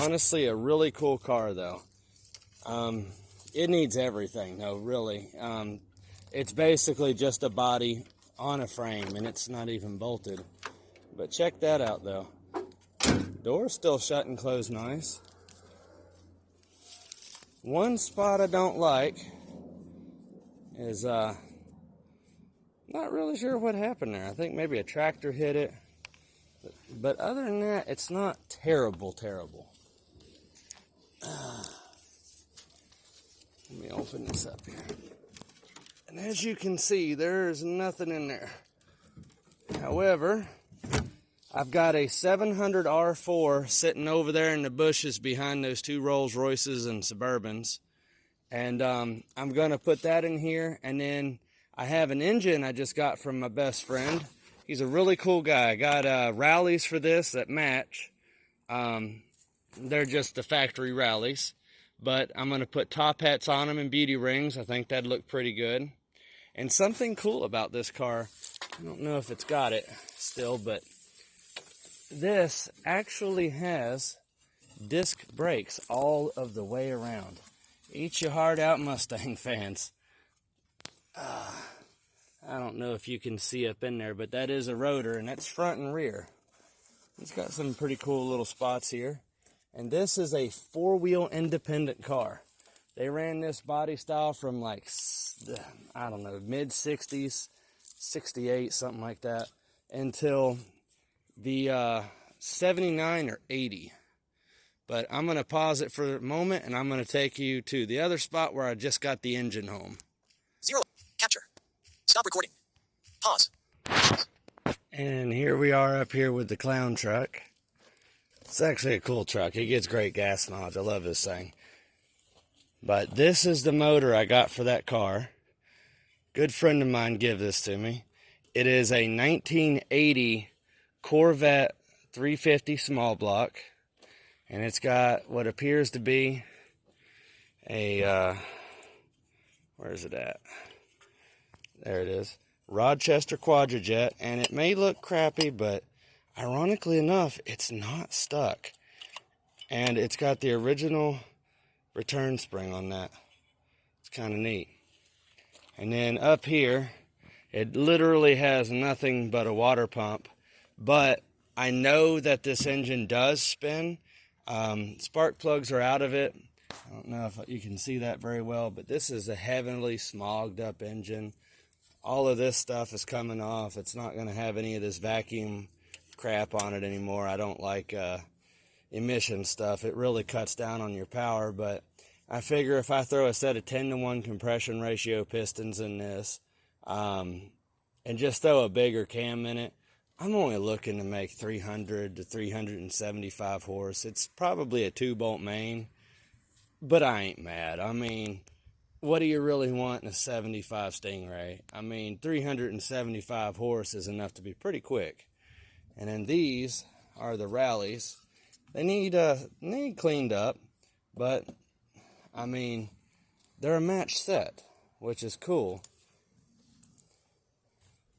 Honestly, a really cool car, though. It needs everything, though, really. It's basically just a body on a frame, and it's not even bolted. But check that out, though. Door's still shut and closed nice. One spot I don't like is, not really sure what happened there. I think maybe a tractor hit it. But other than that, it's not terrible. Let me open this up here. And as you can see, there's nothing in there. However, I've got a 700 R4 sitting over there in the bushes behind those two Rolls Royces and Suburbans. And I'm going to put that in here. And then I have an engine I just got from my best friend. He's a really cool guy. I got rallies for this that match. They're just the factory rallies. But I'm going to put top hats on them and beauty rings. I think that'd look pretty good. And something cool about this car, I don't know if it's got it still, but this actually has disc brakes all of the way around. Eat your heart out, Mustang fans. I don't know if you can see up in there, but that is a rotor, and that's front and rear. It's got some pretty cool little spots here. And this is a four-wheel independent car. They ran this body style from like, I don't know, mid-60s, 68, something like that, until the 79 or 80. But I'm going to pause it for a moment, and I'm going to take you to the other spot where I just got the engine home. 0. Capture. Stop recording. Pause. And here we are up here with the clown truck. It's actually a cool truck. It gets great gas mileage. I love this thing. But this is the motor I got for that car. Good friend of mine gave this to me. It is a 1980 Corvette 350 small block. And it's got what appears to be a, where is it at? There it is. Rochester Quadrajet. And it may look crappy, but ironically enough, it's not stuck. And it's got the original return spring on that. It's kind of neat. And then up here, it literally has nothing but a water pump. But I know that this engine does spin. Spark plugs are out of it. I don't know if you can see that very well, but this is a heavily smogged up engine. All of this stuff is coming off. It's not going to have any of this vacuum crap on it anymore. I don't like emission stuff. It really cuts down on your power, but I figure if I throw a set of 10-to-1 compression ratio pistons in this and just throw a bigger cam in it, I'm only looking to make 300 to 375 horse. It's probably a 2-bolt main, but I ain't mad. I mean, what do you really want in a 75 Stingray? I mean, 375 horse is enough to be pretty quick. And then these are the rallies. They need cleaned up, but I mean, they're a match set, which is cool.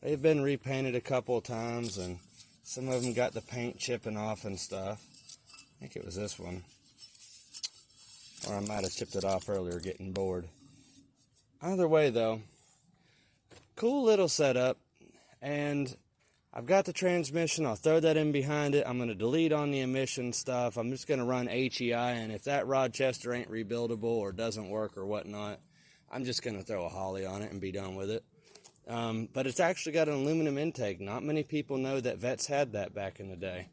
They've been repainted a couple of times, and some of them got the paint chipping off and stuff. I think it was this one. Or I might have chipped it off earlier getting bored. Either way, though, cool little setup. And I've got the transmission. I'll throw that in behind it. I'm going to delete on the emission stuff. I'm just going to run HEI, and if that Rochester ain't rebuildable or doesn't work or whatnot, I'm just going to throw a Holly on it and be done with it. But it's actually got an aluminum intake. Not many people know that Vets had that back in the day.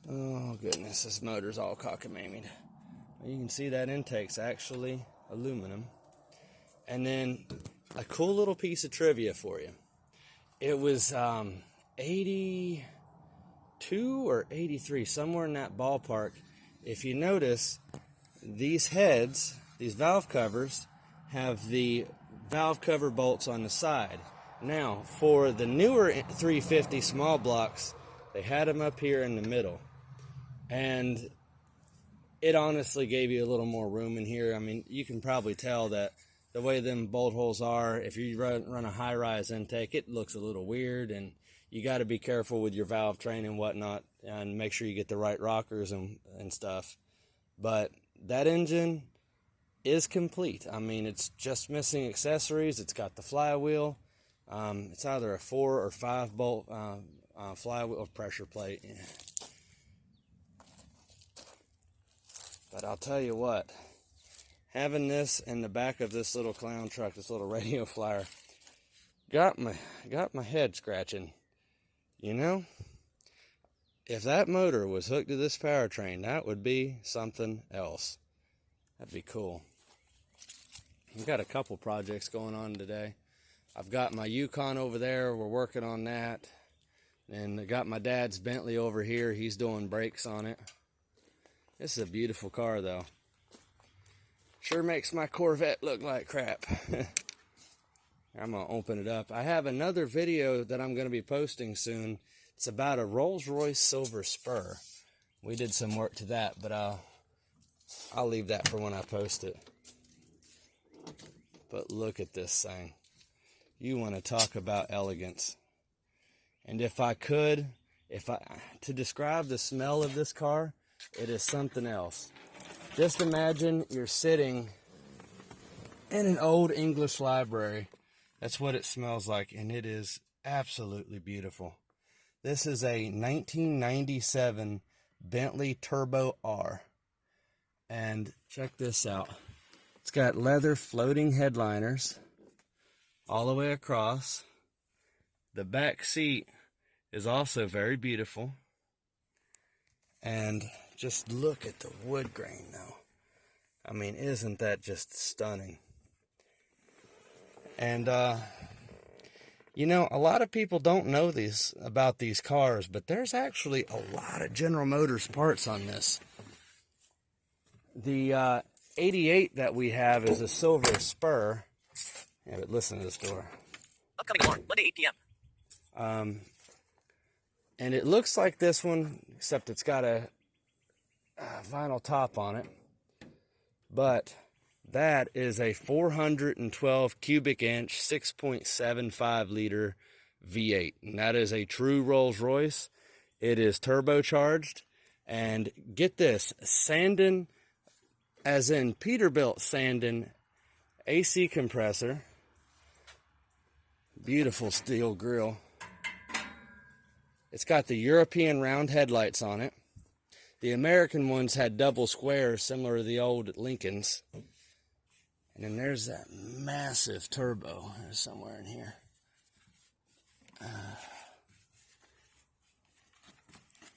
Oh goodness, this motor's all cockamamie. You can see that intake's actually aluminum. And then a cool little piece of trivia for you. It was 82 or 83, somewhere in that ballpark. If you notice, these heads, these valve covers, have the valve cover bolts on the side. Now, for the newer 350 small blocks, they had them up here in the middle. And it honestly gave you a little more room in here. I mean, you can probably tell that the way them bolt holes are, if you run a high-rise intake, it looks a little weird, and you got to be careful with your valve train and whatnot, and make sure you get the right rockers and stuff. But that engine is complete. I mean, it's just missing accessories. It's got the flywheel. It's either a 4 or 5 bolt flywheel pressure plate. But I'll tell you what, having this in the back of this little clown truck, this little radio flyer, got my head scratching. You know, if that motor was hooked to this powertrain, that would be something else. That'd be cool. I've got a couple projects going on today. I've got my Yukon over there. We're working on that. And I got my dad's Bentley over here. He's doing brakes on it. This is a beautiful car, though. Sure makes my Corvette look like crap. I'm going to open it up. I have another video that I'm going to be posting soon. It's about a Rolls-Royce Silver Spur. We did some work to that, but I'll leave that for when I post it. But look at this thing. You want to talk about elegance. And if I could, to describe the smell of this car, it is something else. Just imagine you're sitting in an old English library. That's what it smells like, and it is absolutely beautiful. This is a 1997 Bentley Turbo R. And check this out. It's got leather floating headliners all the way across. The back seat is also very beautiful. And just look at the wood grain, though. I mean, isn't that just stunning? And, you know, a lot of people don't know about these cars, but there's actually a lot of General Motors parts on this. The 88 that we have is a Silver Spur. Yeah, but listen to this door. Upcoming alarm, Monday 8 p.m. And it looks like this one, except it's got a vinyl top on it. But that is a 412 cubic inch, 6.75 liter V8. And that is a true Rolls-Royce. It is turbocharged. And get this, Sandon, as in Peterbilt Sandon AC compressor. Beautiful steel grille. It's got the European round headlights on it. The American ones had double squares, similar to the old Lincolns. And then there's that massive turbo. There's somewhere in here.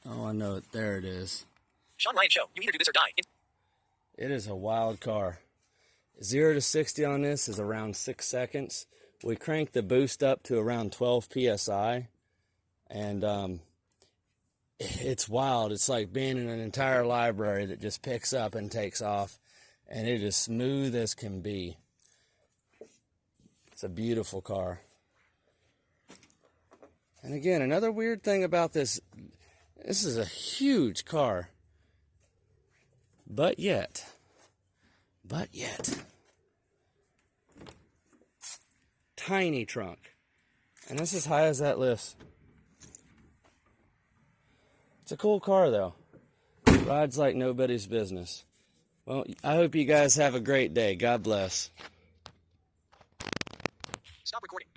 Oh, I know it. There it is. Sean Ryan Show. You either do this or die. It is a wild car. 0 to 60 on this is around 6 seconds. We cranked the boost up to around 12 PSI. And it's wild. It's like being in an entire library that just picks up and takes off. And it is smooth as can be. It's a beautiful car. And again, another weird thing about this is a huge car. But yet, tiny trunk. And that's as high as that lifts. It's a cool car, though. Rides like nobody's business. Well, I hope you guys have a great day. God bless. Stop recording.